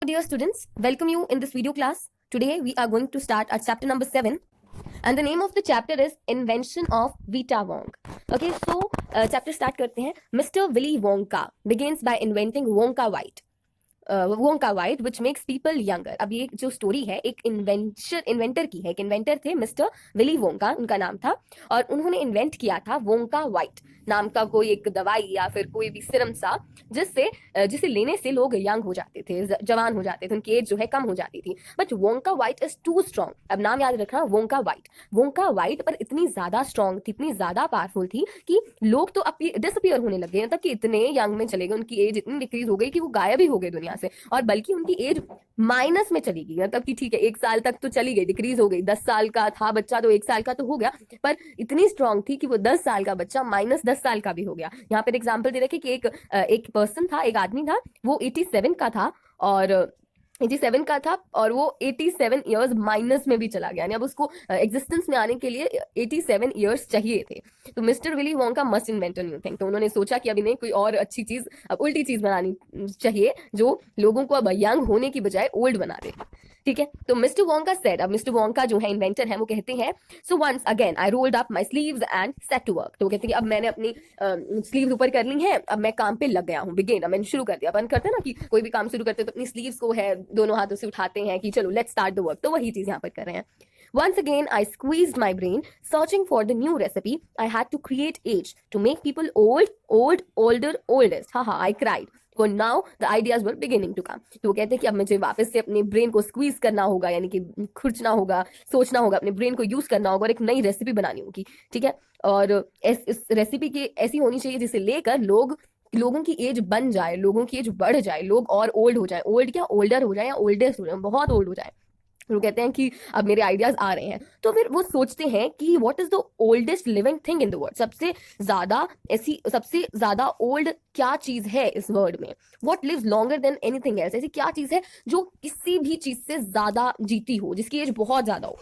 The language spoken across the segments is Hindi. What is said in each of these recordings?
dear students, welcome you in this video class. Today we are going to start our chapter number 7 and the name of the chapter is Invention of Vita Wong. Okay, so chapter start करते हैं. Mr. Willy Wonka begins by inventing Wonka White which makes people younger. अब ये जो स्टोरी है एक इन्वेंटर की है. एक इन्वेंटर थे मिस्टर विली वोंका उनका नाम था और उन्होंने इन्वेंट किया था वोंका वाइट नाम का कोई एक दवाई या फिर कोई भी सिरम सा जिसे लेने से लोग यंग हो जाते थे, जवान हो जाते थे, उनकी एज जो है कम हो जाती थी. But Wonka vite is too strong. अब नाम याद रखना, वोंका वाइट पर इतनी ज्यादा स्ट्रॉन्ग थी, इतनी ज्यादा पावरफुल थी कि लोग तो डिसअपियर होने लगे. मतलब कि इतने यंग में चले गए, उनकी एज इतनी डिक्रीज हो गई कि वो गायब ही हो गए दुनिया से. और बल्कि उनकी एज माइनस में चली गई. मतलब कि ठीक है 1 साल तक तो चली गई, डिक्रीज हो गई. 10 साल का था बच्चा तो 1 साल का तो हो गया, पर इतनी स्ट्रॉन्ग थी कि वो 10 साल का बच्चा माइनस 10 साल का भी हो गया. यहाँ पर एग्जाम्पल दे रखे कि एक पर्सन था, एक आदमी था, वो 87 का था और वो 87 इयर्स माइनस में भी चला गया. यानी अब उसको एग्जिस्टेंस में आने के लिए 87 इयर्स चाहिए थे. तो mister Willy Wonka must invent a new thing. तो उन्होंने सोचा कि अभी नहीं, कोई और अच्छी चीज, अब उल्टी चीज बनानी चाहिए जो लोगों को अब यंग होने की बजाय ओल्ड बना दे. ठीक है, तो मिस्टर वोंका सेड, अब मिस्टर वोंका जो है इन्वेंटर है, वो कहते हैं so once again I rolled up my sleeves and set to work. तो वो कहते हैं कि अब मैंने अपनी स्लीव्स ऊपर कर ली हैं, अब मैं काम पे लग गया हूँ. बिगिन, अब मैंने शुरू कर दिया. अपन करते हैं ना कि कोई भी काम शुरू करते हैं तो अपनी स्लीव्स को है दोनों हाथों से उठाते हैं कि चलो लेट्स स्टार्ट द वर्क. तो वही चीज यहाँ पर कर रहे हैं. Once again, I squeezed my brain, searching for the new recipe. I had to create age to make people older, oldest. Haha, I cried. For now, the ideas were beginning to come. तो वो कहते हैं कि अब मुझे वापस से अपने ब्रेन को स्क्वीज करना होगा, यानी कि खुरचना होगा, सोचना होगा, अपने ब्रेन को यूज करना होगा और एक नई रेसिपी बनानी होगी. ठीक है, और इस रेसिपी की ऐसी होनी चाहिए जिसे लेकर लोगों की एज बन जाए, लोगों की एज बढ़ जाए, लोग और ओल्ड हो जाए. ओल्ड क्या, ओल्डर हो जाए या ओल्डेस्ट हो जाए, बहुत ओल्ड हो जाए. वो कहते हैं कि अब मेरे आइडियाज आ रहे हैं. तो फिर वो सोचते हैं कि what is the oldest living thing in the world. सबसे ज्यादा ओल्ड क्या चीज है इस वर्ल्ड में. What lives longer than anything else. ऐसी क्या चीज है जो किसी भी चीज से ज्यादा जीती हो, जिसकी एज बहुत ज्यादा हो.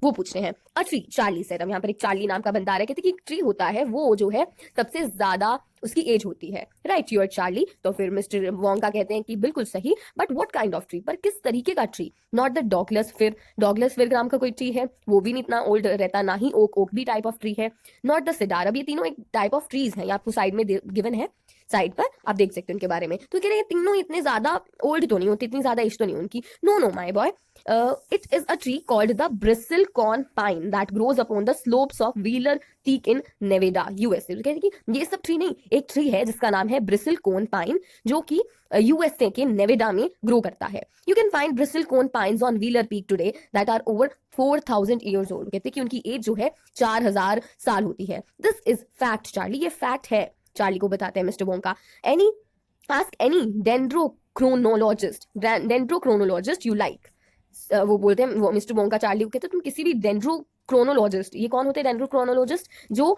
वो पूछ रहे हैं. A tree, Charlie said. अब यहाँ पर एक चार्ली नाम का बंदा आ रहा है. कहते कि एक ट्री होता है, वो जो है सबसे ज्यादा उसकी एज होती है. Right your Charlie. तो फिर मिस्टर वोंका कहते हैं कि बिल्कुल सही, but what kind of tree, पर किस तरीके का ट्री. नॉट द डॉगलस फिर नाम का कोई ट्री है, वो भी नहीं इतना ओल्ड रहता. ना ही ओक भी टाइप ऑफ ट्री है. Not the cedar. अब ये तीनों एक टाइप ऑफ ट्रीज है, आपको साइड में गिवन है, साइड पर आप देख सकते हैं उनके बारे में. तो कह रहे हैं तीनों इतने ज्यादा ओल्ड तो नहीं होती, इतनी ज्यादा एज तो नहीं उनकी. No my boy, it is a tree called the bristlecone pine that grows upon the slopes of Wheeler Peak in Nevada, USA. तो कहते हैं कि ये सब ट्री नहीं, एक ट्री है जिसका नाम है bristlecone pine, जो कि यूएसए के नेवेडा में ग्रो करता है. You can find bristlecone pines on Wheeler Peak today that are over 4000 years old. कहते हैं कि उनकी एज जो है 4000 साल होती है. दिस इज फैक्ट चार्ली, ये फैक्ट है. चार्ली को बताते हैं mister Wonka. Ask any dendrochronologist you like. वो बोलते हैं, वो मिस्टर वोंका चार्ली को कहते हैं तुम किसी भी डेंड्रोक्रोनोलॉजिस्ट. ये कौन होते हैं डेंड्रोक्रोनोलॉजिस्ट? जो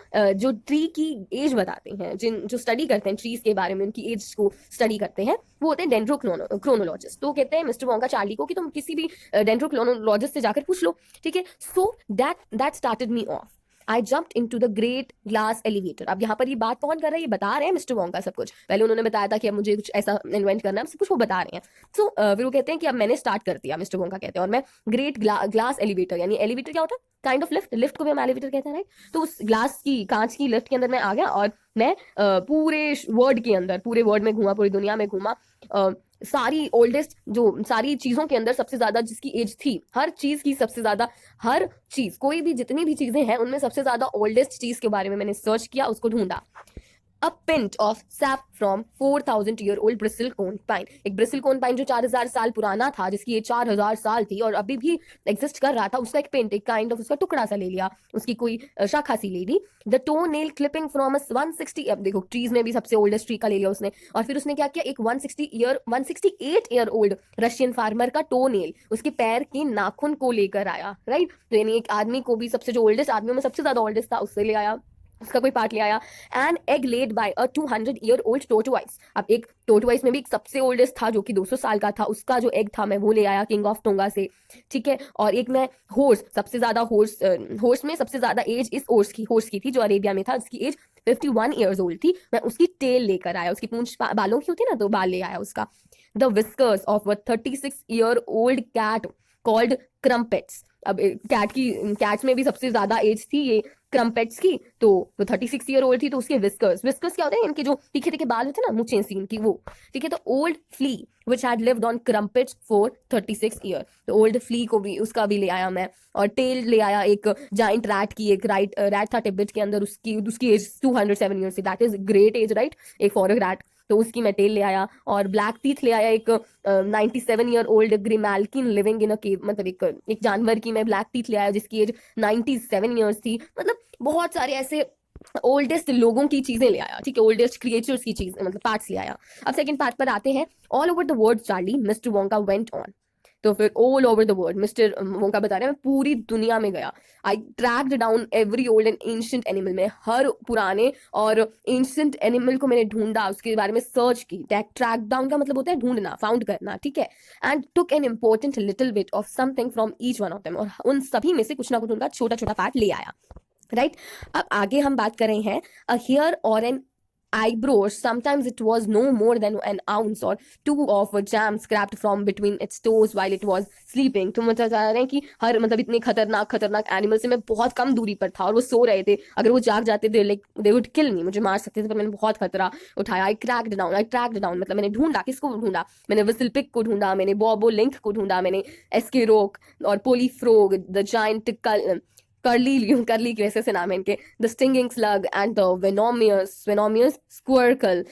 ट्री की एज बताते हैं, जो स्टडी करते हैं ट्रीज के बारे में, उनकी एज को स्टडी करते हैं, वो होते हैं डेंड्रोक्रोनोलॉजिस्ट. तो कहते हैं मिस्टर वोंका चार्ली को कि तुम किसी भी डेंड्रोक्रोनोलॉजिस्ट से जाकर पूछ लो. ठीक है, so that started me of. I jumped into the great glass elevator. अब यहाँ पर ये बात कौन कर रहा है? ये बता रहे हैं मिस्टर वोंका सब कुछ. पहले उन्होंने बताया था कि अब मुझे कुछ ऐसा इन्वेंट करना है, सब कुछ वो बता रहे हैं. तो फिर वो कहते हैं कि अब मैंने स्टार्ट कर दिया. मिस्टर वोंका कहते हैं और मैं ग्रेट ग्लास एलिवेटर, यानी एलिवेटर क्या होता है, काइंड ऑफ लिफ्ट को भी हम एलिवेटर कहते हैं, राइट. तो उस ग्लास की, कांच की लिफ्ट के अंदर मैं आ गया और मैं पूरे वर्ल्ड में घूमा, पूरी दुनिया में घूमा. सारी ओल्डेस्ट, जो सारी चीजों के अंदर सबसे ज्यादा जिसकी एज थी, हर चीज की सबसे ज्यादा, हर चीज, कोई भी जितनी भी चीजें हैं उनमें सबसे ज्यादा ओल्डेस्ट चीज के बारे में मैंने सर्च किया, उसको ढूंढा. A pint of sap from 4000-year-old bristlecone pine. एक bristlecone pine जो 4000 साल पुराना था, जिसकी एज 4000 साल थी और अभी भी एग्जिस्ट कर रहा था, उसका एक पिंट, एक काइंड ऑफ उसका टुकड़ा सा ले लिया, उसकी कोई शाखा सी ले ली. The toe nail clipping from 160. अब देखो ट्रीज में भी सबसे ओल्डेस्ट ट्री का ले लिया उसने. और फिर उसने क्या किया, एक 168 ईयर ओल्ड रशियन फार्मर का टो नेल, उसके पैर के नाखून को लेकर आया. राइट, तो यानी एक आदमी को भी, सबसे जो ओल्डेस्ट आदमियों में सबसे ज्यादा ओल्डेस्ट था, उससे ले आया, उसका कोई पार्ट ले आया. And egg led by a 200-year-old टोर्टोइस. अब एक टोर्टोइस में भी एक सबसे ओल्डेस्ट था जो कि 200 साल का था, उसका जो एग था मैं वो ले आया किंग ऑफ टोंगा से. ठीक है, और एक मैं हॉर्स, सबसे ज्यादा हॉर्स में सबसे ज्यादा एज इस हॉर्स की थी जो अरेबिया में था, जिसकी एज 51 years old थी. मैं उसकी टेल लेकर आया, उसकी पूंछ बालों की होती ना, तो बाल ले आया उसका. The whiskers of a 36-year-old cat called Crumpets. अब कैट्स में भी सबसे ज्यादा एज थी ये क्रम्पेट्स की, तो वो 36 ईयर ओल्ड थी, तो उसके विस्कर्स विस्कर्स क्या होते हैं, इनके जो तीखे तीखे बाल होते हैं ना, मुछें सी इनकी, वो ठीक है। तो old flea which had lived on Crumpets for 36 year, तो ओल्ड फ्ली को भी, उसका भी ले आया मैं। और टेल ले आया एक जाइंट रैट की, एक रैट था टिब्बत के अंदर, उसकी एज 207 ईयर्स थी, that is great age right, एक फॉर रैट, तो उसकी मैं टेल ले आया। और ब्लैक टीथ ले आया एक 97-year-old ग्रिमाल्किन लिविंग इन अ केव, मतलब एक जानवर की मैं ब्लैक टीथ ले आया जिसकी एज 97 ईयर्स थी। मतलब बहुत सारे ऐसे ओल्डेस्ट लोगों की चीजें ले आया, ठीक है, ओल्डेस्ट क्रिएचर्स की चीज, मतलब पार्ट्स ले आया। अब सेकंड पार्ट पर आते हैं। All over the world Charlie mister Wonka went on, तो फिर all over the world mister Wonka बता रहे हैं मैं पूरी दुनिया में गया। I tracked down every old and ancient animal, में हर पुराने और एंशिएंट एनिमल को मैंने ढूंढा, उसके बारे में सर्च की। ट्रैक डाउन का मतलब होता है ढूंढना, फाउंड करना, ठीक है। And took an important little bit of something from each one of them, और उन सभी में से कुछ ना कुछ उनका छोटा छोटा पार्ट ले आया, राइट। अब आगे हम बात कर रहे हैं अ हेयर और N eyebrow, sometimes it was no more than an ounce or two of jam scraped from between its toes while it was sleeping। तो मतलब चाह रहे हैं कि हर, मतलब इतने खतरनाक खतरनाक एनिमल से मैं बहुत कम दूरी पर था, और वो सो रहे थे, अगर वो जाग जाते थे लाइक दे वुड किल मी, मुझे मार सकते थे, पर मैंने बहुत खतरा उठाया। आई ट्रैक्ड डाउन मतलब मैंने ढूंढा, किसको ढूंढा, मैंने विसलपिक को ढूंढा, मैंने बॉबो लिंक को ढूंढा, मैंने एस्केरोक और पोलीफ्रोग, द जायंट करली की वैसे से नाम है इनके, the stinging slug and the venomous squerkle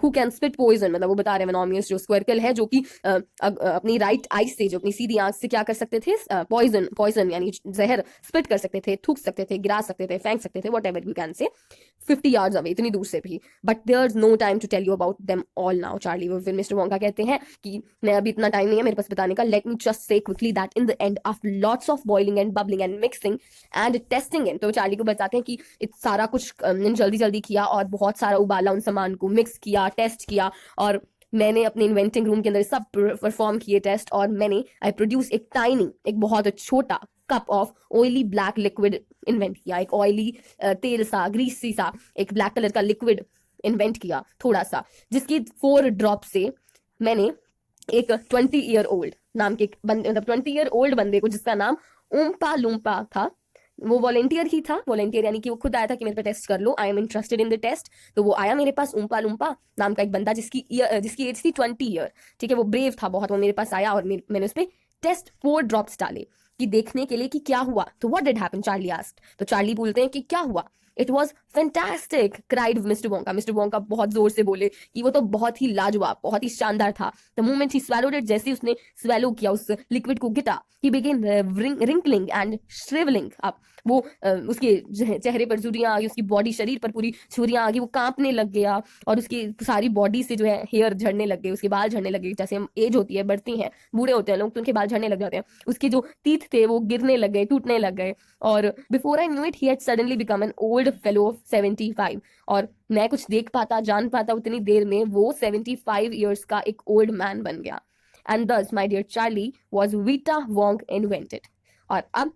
who can spit poison. मतलब वो बता रहे हैं वेनोमियस जो स्क्वर्कल है, जो कि अपनी राइट आई से, जो अपनी सीधी आंख से क्या कर सकते थे, पॉइजन यानी जहर स्पिट कर सकते थे, थूक सकते थे, गिरा सकते थे, फेंक सकते थे, what ever you can say, 50 yards away, इतनी दूर से भी। But there is no time to tell you about them all now Charlie. वो फिर मिस्टर वोंका कहते हैं कि मैं अभी इतना टाइम नहीं है मेरे पास बताने का, let me just say quickly that in the end after lots of boiling and bubbling and mixing and testing in, तो चार्ली को बताते हैं कि सारा कुछ जल्दी जल्दी किया और बहुत सारा उबाला, उन सामान को मिक्स किया, टेस्ट किया, और मैंने अपने इन्वेंटिंग रूम के अंदर सब परफॉर्म किए टेस्ट, और मैंने आई प्रोड्यूस एक टाइनी, एक बहुत छोटा cup of oily black liquid invent किया, एक ऑयली तेल सा, ग्रीसी सा एक ब्लैक कलर का लिक्विड इन्वेंट किया थोड़ा सा, जिसकी 4 ड्रॉप से मैंने एक 20-year-old नाम के बंदे, मतलब 20-year-old बंदे को, जिसका नाम उम्पा लुम्पा था, वो वॉलेंटियर ही था, वॉलेंटियर यानी कि वो खुद आया था कि मेरे पे टेस्ट कर लो, I am interested in the test, तो वो आया मेरे पास, उम्पा लुम्पा नाम का एक बंदा, जिसकी एज थी 20 ईयर, ठीक है, वो ब्रेव था बहुत, वो मेरे पास आया और मैंने उस पर टेस्ट 4 ड्रॉप्स डाले कि देखने के लिए कि क्या हुआ। तो what did happen, Charlie asked, तो चार्ली बोलते हैं कि क्या हुआ। It was fantastic cried mister Wonka, mister Wonka बहुत जोर से बोले कि वो तो बहुत ही लाजवाब, बहुत ही शानदार था। The moment he swallowed it, जैसे उसने स्वैलो किया उस लिक्विड को, गिटा, he began wrinkling and shrivelling up, वो उसके चेहरे पर झुर्रियां आ गई, उसकी बॉडी, शरीर पर पूरी झुर्रियां आ गई, वो कांपने लग गया, और उसकी सारी बॉडी से जो है हेयर झड़ने लग गए, उसके बाल झड़ने लगे, जैसे हम एज होती है, बढ़ती हैं, बूढ़े होते हैं लोग तो उनके बाल झड़ने लग जाते हैं, उसके जो टीथ थे वो गिरने लग गए, टूटने लग गए, और before I knew it he had suddenly become an old fellow of 75, और मैं कुछ देख पाता, जान पाता उतनी देर में वो 75 ईयर्स का एक ओल्ड मैन बन गया। And this my dear Charlie was Vita Wonk invented, और अब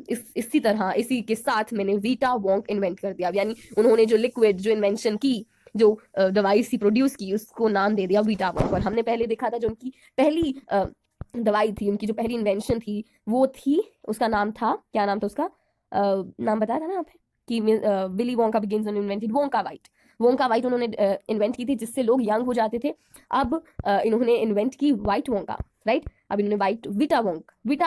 इसी तरह, इसी के साथ मैंने वीटा वोंग इन्वेंट कर दिया, यानी उन्होंने जो लिक्विड, जो इन्वेंशन की, जो दवाई सी प्रोड्यूस की, उसको नाम दे दिया वीटा वोंग। और हमने पहले देखा था जो उनकी पहली दवाई थी, उनकी जो पहली इन्वेंशन थी, वो थी, उसका नाम था, क्या नाम था उसका, नाम बताया था ना आप कि Willy Wonka begins on invented Wonka white, Wonka white उन्होंने इन्वेंट की थी, जिससे लोग यंग हो जाते थे। अब इन्होंने इन्वेंट की वाइट वोंका, राइट। अब इन्होंने वाइट वीटा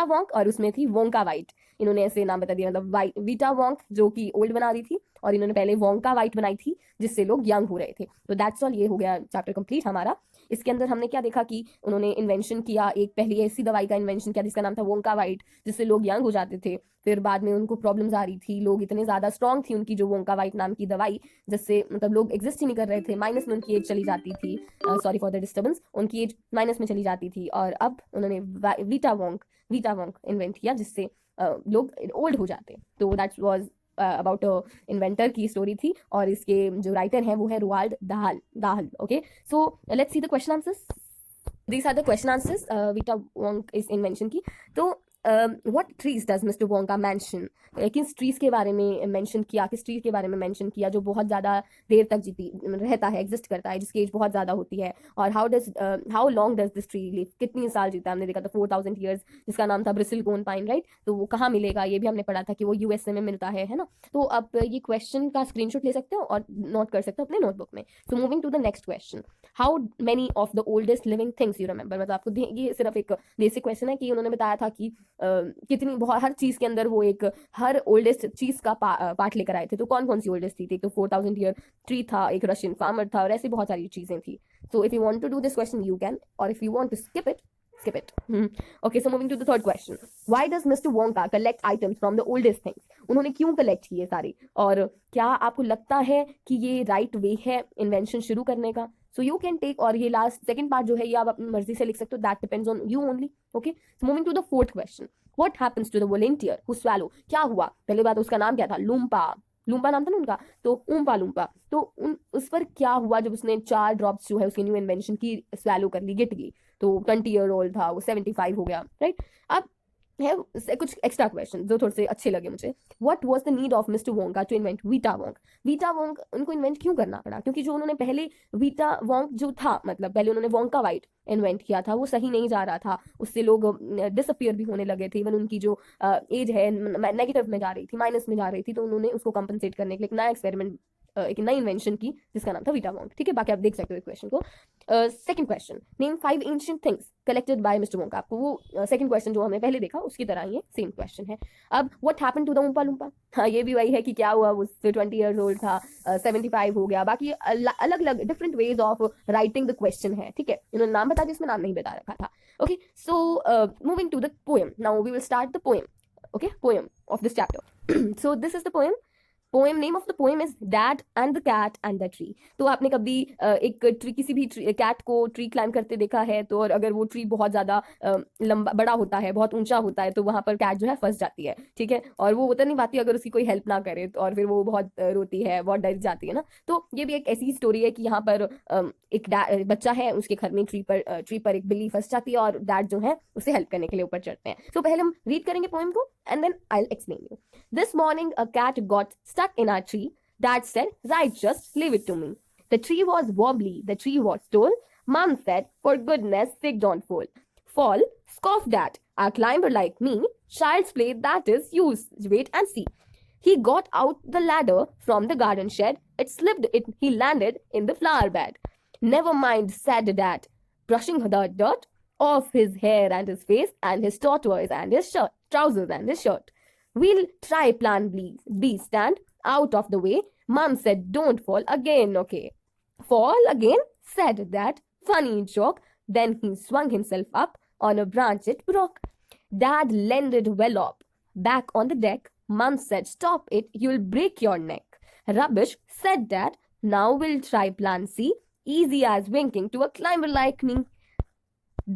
वोंक और उसमें थी वोंका वाइट, इन्होंने ऐसे नाम बता दिया, मतलब वाइट वीटा वोंक जो कि ओल्ड बना रही थी, और इन्होंने पहले वोंका वाइट बनाई थी, जिससे लोग यंग हो रहे थे। तो दैट्स ऑल, ये हो गया चैप्टर कंप्लीट हमारा। इसके अंदर हमने क्या देखा कि उन्होंने इन्वेंशन किया, एक पहली ऐसी दवाई का इन्वेंशन किया जिसका नाम था वोंका वाइट, जिससे लोग यंग हो जाते थे। फिर बाद में उनको प्रॉब्लम्स आ रही थी, लोग इतने ज्यादा स्ट्रॉन्ग थी उनकी जो वोंका वाइट नाम की दवाई, जिससे मतलब लोग एग्जिस्ट ही नहीं कर रहे थे, माइनस में उनकी एज चली जाती थी, सॉरी फॉर द डिस्टर्बेंस, उनकी एज माइनस में चली जाती थी। और अब उन्होंने वीटा वोंक इन्वेंट किया, जिससे लोग ओल्ड हो जाते। तो दैट वाज अबाउट इन्वेंटर की स्टोरी थी, और इसके जो राइटर हैं वो है Roald Dahl. Okay, so let's see the question answers. These are the question answers Vita Wonk इस इन्वेंशन की। तो what trees does mister Wonka mention, किस ट्रीज के बारे में मेंशन किया, किस ट्री के बारे में मेंशन किया जो बहुत ज़्यादा देर तक जीती रहता है, एग्जिस्ट करता है, जिसकी एज बहुत ज़्यादा होती है, और how long does this tree live, कितनी साल जीता है, हमने देखा था 4000 ईयर्स, जिसका नाम था ब्रिसिलगोन पाइन, राइट। तो वो कहाँ मिलेगा ये भी हमने पढ़ा था कि वो यूएसए में मिलता है ना। तो आप ये क्वेश्चन का स्क्रीनशॉट ले सकते हो और नोट कर सकते हो अपने नोटबुक में। So moving to the next question, how many of the oldest living things you remember, मतलब आपको ये सिर्फ एक बेसिक क्वेश्चन है कि उन्होंने बताया था कि कितनी बहुत हर चीज के अंदर वो एक हर ओल्डेस्ट चीज का पार्ट लेकर आए थे। तो कौन कौन सी ओल्डेस्ट थी, तो 4000 ईयर ट्री था, एक रशियन फार्मर था, और ऐसी बहुत सारी चीजें थी। So if you want to do this question you can, और if you want to skip it. Okay, so moving to the third question. Why does Mr. Wonka collect items from the oldest things? उन्होंने क्यों कलेक्ट किए सारी, और क्या आपको लगता है कि ये राइट वे है इन्वेंशन शुरू करने का? सो यू कैन टेक, और ये लास्ट सेकंड पार्ट जो है ये आप अपनी मर्जी से लिख सकते हो, that depends on you only. Okay, so moving to the fourth question, what happens to the volunteer who swallow, क्या हुआ, पहले बात उसका नाम क्या था, लूम्पा, लूम्पा नाम था ना उनका, तो ऊम्पा लूम्पा, तो उस पर क्या हुआ जब उसने 4 ड्रॉप्स जो है उसकी न्यू इन्वेंशन की स्वैलो कर ली, गिट गई, तो 20 ईयर ओल्ड था वो, 75 हो गया, राइट। अब है कुछ एक्स्ट्रा क्वेश्चन जो थोड़े से अच्छे लगे मुझे। What was the need of Mister Wonka to invent Vita Wonk, Vita Wonk उनको इन्वेंट क्यों करना पड़ा, क्योंकि जो उन्होंने पहले वीटा वोंग जो था, मतलब पहले उन्होंने वोंका वाइट इन्वेंट किया था, वो सही नहीं जा रहा था, उससे लोग डिसअपियर भी होने लगे थे, इवन उनकी जो एज है नेगेटिव में जा रही थी, माइनस में जा रही थी, तो उन्होंने उसको कंपनसेट करने के लिए एक नया एक्सपेरिमेंट, एक नई इन्वेंशन की जिसका नाम था वीटा वोंग, ठीक है। बाकी आप देख सकते हो क्वेश्चन को। Second question, name 5 ancient things collected by mister Wonka, आपको वो सेकंड क्वेश्चन जो हमने पहले देखा उसकी तरह ये सेम क्वेश्चन है। अब व्हाट हैपेंड टू द उम्पा लुम्पा, हाँ ये भी वही है कि क्या हुआ, वो 20 इयर्स ओल्ड था, 75 हो गया, बाकी अलग अलग different ways of writing the question है, ठीक है। इन्होंने नाम बता दिया, इसमें नाम नहीं बता रखा था। Okay, so moving to the poem, now we will start the poem. Okay, poem of this chapter. So this is the poem. Poem, name of the poem is dad and the cat and the tree. तो आपने कभी एक ट्री, किसी भी कैट को ट्री क्लाइंब करते देखा है, तो और अगर वो ट्री बहुत ज्यादा लंबा बड़ा होता है, बहुत ऊंचा होता है, तो वहां पर कैट जो है फंस जाती है, ठीक है, और वो उतर नहीं पाती अगर उसकी कोई हेल्प ना करे, तो और फिर वो बहुत रोती है, बहुत डर जाती है ना। तो ये भी एक ऐसी स्टोरी है कि यहाँ पर एक बच्चा है, उसके घर में ट्री पर एक बिल्ली फंस जाती है, और डैड जो है उसे हेल्प करने के लिए ऊपर चढ़ते हैं। तो पहले हम रीड करेंगे पोएम को, and then I will explain you. This morning a cat got stuck in our tree. Dad said, right, just leave it to me. The tree was wobbly, the tree was tall. Mom said, for goodness sake, don't fall. Fall? Scoffed Dad. A climber like me, child's play that is use. Wait and see. He got out the ladder from the garden shed. It slipped, he landed in the flower bed. Never mind, said Dad, brushing the dirt off his hair and his face and his tortoise and his shirt, trousers and his shirt. We'll try plan B. Stand out of the way. Mom said, don't fall again, okay? Fall again? Said Dad. Funny joke. Then he swung himself up on a branch it broke. Dad landed well up, back on the deck. Mom said, stop it, you'll break your neck. Rubbish, said Dad. Now we'll try plan C. Easy as winking to a climber like me.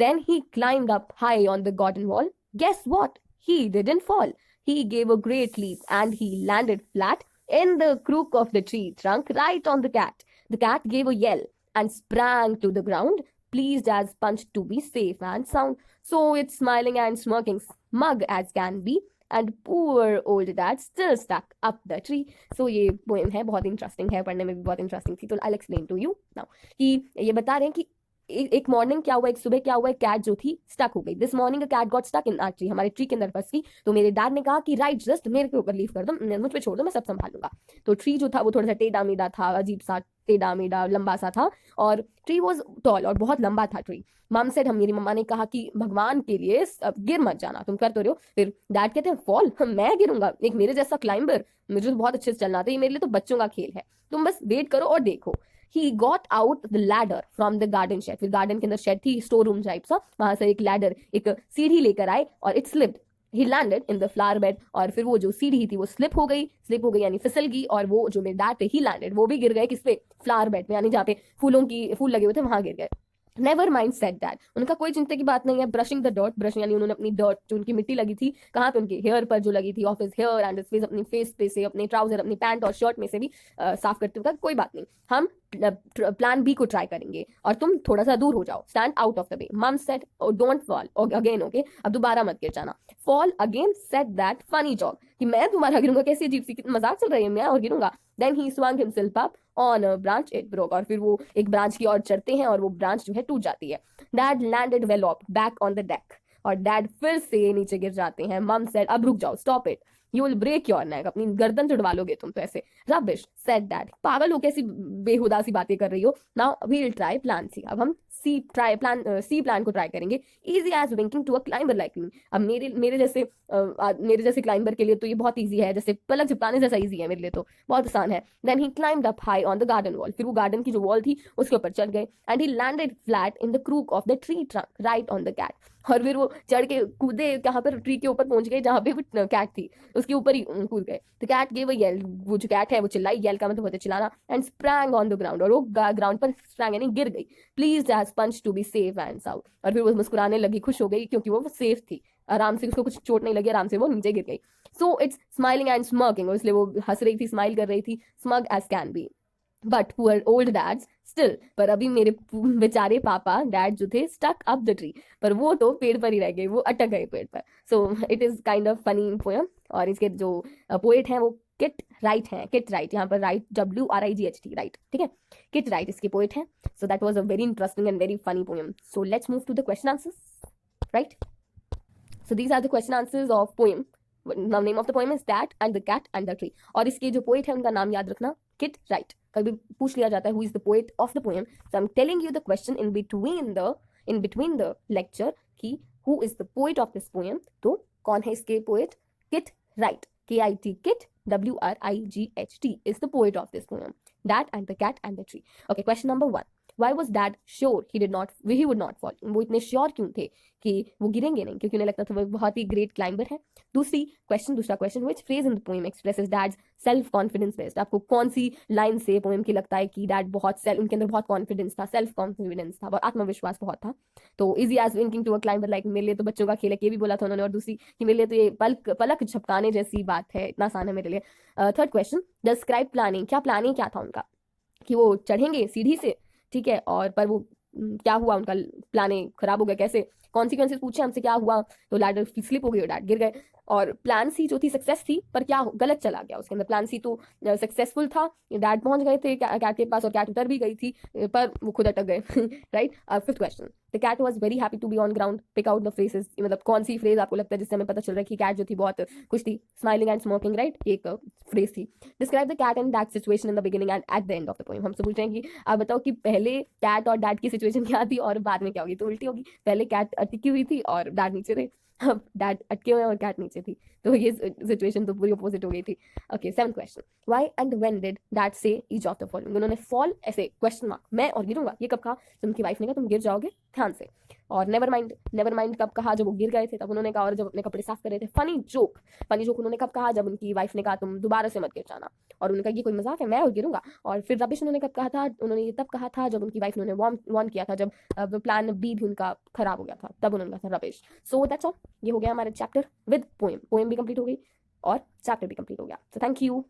Then he climbed up high on the garden wall. Guess what? He didn't fall. He gave a great leap and he landed flat in the crook of the tree trunk right on the cat. The cat gave a yell and sprang to the ground, pleased as punch to be safe and sound. So it's smiling and smirking, smug as can be, and poor old dad still stuck up the tree. So ये poem है, बहुत interesting है, पढ़ने में भी बहुत interesting थी, तो I'll explain to you now कि ये बता रहे हैं कि एक मॉर्निंग क्या हुआ, एक सुबह क्या हुआ, कैट जो थी स्टक हो गई। This morning cat got stuck in our tree, हमारे ट्री के अंदर फंस गई। तो मेरे डैड ने कहा कि राइट, जस्ट मेरे के ऊपर लीव कर दो, मुझ पे छोड़ दो, मैं सब संभालूंगा। तो ट्री जो था वो थोड़ा सा टेढ़ा मेढ़ा था, अजीब सा टेढ़ा मेढ़ा लंबा सा था, और ट्री वॉज टॉल, और बहुत लंबा था ट्री। मम सेड, मेरी मम्मा ने कहा कि भगवान के लिए गिर मत जाना, तुम कर तो रहे हो। फिर डैड कहते हैं, फॉल? मैं गिरूंगा? एक मेरे जैसा क्लाइंबर, मुझे तो बहुत अच्छे से चलना था, ये मेरे लिए तो बच्चों का खेल है, तुम बस वेट करो और देखो। He got out the ladder from the garden shed. फिर गार्डन के अंदर शेड थी, स्टोर रूम टाइप सा, वहां से एक लैडर, एक सीढ़ी लेकर आए, और it slipped, he landed in the flower bed. और फिर वो जो सीढ़ी थी वो स्लिप हो गई यानी फिसल गई, और वो जो मेरे डैड थे ही लैंडेड, वो भी गिर गए किस पे, फ्लावर बेड पे, यानी जहाँ पे फूल लगे हुए थे वहां गिर गए। नेवर माइंड सेड दैट, उनका कोई चिंता की बात नहीं है। ब्रशिंग द डर्ट, ब्रश यानी उन्होंने अपनी डर्ट जो उनकी मिट्टी लगी थी, कहाँ पे, उनके हेयर पर जो लगी थी, of his hair and his face, अपनी फेस पे से, अपने ट्राउजर, अपनी पैंट और शर्ट में से भी साफ करते हुए, कोई बात नहीं, हम प्लान बी को ट्राई करेंगे और तुम थोड़ा सा दूर हो जाओ, stand out of the way. Mum said don't fall again, okay, अब दोबारा मत गिर जाना। Fall again said that funny joke, कि मैं तुम्हारा गिरूंगा, कैसी अजीब सी मजाक चल रही है, मैं और गिरूंगा। Then he swung himself up on a branch, it broke, और फिर वो एक ब्रांच की ओर चढ़ते हैं और वो ब्रांच जो है टूट जाती है। Dad landed well of back on the deck, और डैड फिर से नीचे गिर जाते हैं। मम सेड अब रुक जाओ, stop it, you will break your neck, अपनी गर्दन तुड़वा लोगे तुम तो ऐसे। रबिश सेड डैड, पागल हो, कैसी बेहुदा सी बातें कर रही हो। Now we will try plan C, अब हम सी प्लान को ट्राई करेंगे। Easy as winking to a climber like me, अब मेरे जैसे क्लाइंबर के लिए तो ये बहुत ईजी है, जैसे पलक झपकाने जैसा ईजी है मेरे लिए, तो बहुत आसान है। Then he climbed up high on the garden wall, फिर वो गार्डन की जो वॉल थी उसके ऊपर चढ़ गए। And he landed flat in the crook of the tree trunk right on the cat, और फिर वो चढ़ के कूदे कहाँ पर, ट्री के ऊपर पहुंच गए जहाँ पे वो कैट थी, उसके ऊपर ही कूद गए। तो कैट गेव अ येल, वो जो कैट है वो चिल्लाई, येल का मतलब होता है चिल्लाना। And sprang on the ground, और वो ग्राउंड पर स्प्रैंग यानी गिर गई। Please as punch to be safe and sound, और फिर वो मुस्कुराने लगी, खुश हो गई क्योंकि वो सेफ थी, आराम से, उसको कुछ चोट नहीं लगी, आराम से वो नीचे गिर गई। So it's smiling and smirking, इसलिए वो हंस रही थी, स्माइल कर रही थी, smug as can be. But poor old dad's still, पर अभी मेरे बेचारे पापा डैड जो थे स्टक अप द ट्री, पर वो तो पेड़ पर ही रह गए, वो अटक गए पेड़ पर। So it is kind of funny poem, और इसके जो पोएट हैं वो किट राइट हैं, किट राइट, यहाँ पर राइट WRIGHT राइट, ठीक है, किट राइट इसके पोएट हैं। So that was a very interesting and very funny poem. So let's move to the question answers, right. So these are the question answers of poem. Now name of the poem is Dad and the Cat and the Tree. और इसके जो poet है उनका नाम याद रखना, Kit Wright। कभी पूछ लिया जाता है who is the poet of the poem, so I'm telling you the question in between the lecture कि who is the poet of this poem, तो कौन है इसके poet? Kit Wright, KIT, Kit WRIGHT is the poet of this poem, Dad and the Cat and the Tree। Okay, question number 1, why was dad sure he would not fall? वो इतने श्योर क्यों थे कि वो गिरेंगे नहीं, क्योंकि उन्हें लगता था वो बहुत ही ग्रेट क्लाइंबर है। दूसरा question, which phrase in the poem expresses dad's self confidence best, आपको कौन सी लाइन से पोएम की लगता है कि डैड उनके अंदर बहुत कॉन्फिडेंस था, सेल्फ कॉन्फिडेंस था और आत्मविश्वास बहुत था। तो easy as winking to a climber like, मेरे लिए तो बच्चों का खेल है, ये भी बोला था उन्होंने। और दूसरी कि मेरे लिए तो ये पलक झपकाने जैसी बात है, इतना आसान है मेरे लिए। Third question, describe planning, planning क्या था उनका, कि वो चढ़ेंगे सीढ़ी से, ठीक है, और पर वो क्या हुआ, उनका प्लानिंग खराब हो गया, कैसे, कॉन्सिक्वेंसेस पूछे हमसे क्या हुआ, तो लैडर स्लिप हो गई और डैड गिर गए। और प्लान सी जो थी सक्सेस थी, पर क्या गलत चला गया उसके अंदर। प्लान सी तो सक्सेसफुल था, डैड पहुंच गए थे कैट के पास और कैट उतर भी गई थी, पर वो खुद अटक गए। Right. Fifth question, the cat was very happy to be on ground, pick out the phrases, मतलब कौन सी फ्रेज आपको लगता है जिससे हमें पता चल रहा है कि कैट जो थी बहुत खुश थी। स्माइलिंग एंड स्मोकिंग, राइट, एक फ्रेज थी। Describe the cat and dad situation in the beginning and at the end of the poem, हमसे पूछ रहे हैं कि आप बताओ कि पहले कैट और डैड की सिचुएशन क्या थी और बाद में क्या होगी, तो उल्टी होगी, पहले कैट अटकी हुई थी और डैड नीचे थे, अब डैड अटके हुए और कैट नीचे थी, तो ये सिचुएशन तो पूरी अपोजिट हो गई थी। Okay, seventh question, why and when did dad से ईच ऑफ द फॉलोइंग, उन्होंने फॉल ऐसे क्वेश्चन मार्क, मैं और गिरूंगा, ये कब कहा, जब उनकी वाइफ ने कहा तुम गिर जाओगे ध्यान से। और नेवर माइंड कब कहा, जब वो गिर गए थे तब उन्होंने कहा, और जब अपने कपड़े साफ कर रहे थे। फनी जोक उन्होंने कब कहा, जब उनकी वाइफ ने कहा तुम दोबारा से मत गिर जाना, और उन्होंने कहा ये कोई मजाक है, मैं और गिरूंगा। और फिर रबिश उन्होंने कब कहा था, उन्होंने ये तब कहा था जब उनकी वाइफ ने वार्न किया था, जब प्लान बी भी उनका खराब हो गया था, तब उन्होंने कहा था रबिश। सो दैट्स ऑल, ये हो गया हमारा चैप्टर विद पोएम भी कंप्लीट हो गई और चैप्टर भी कंप्लीट हो गया। So thank you.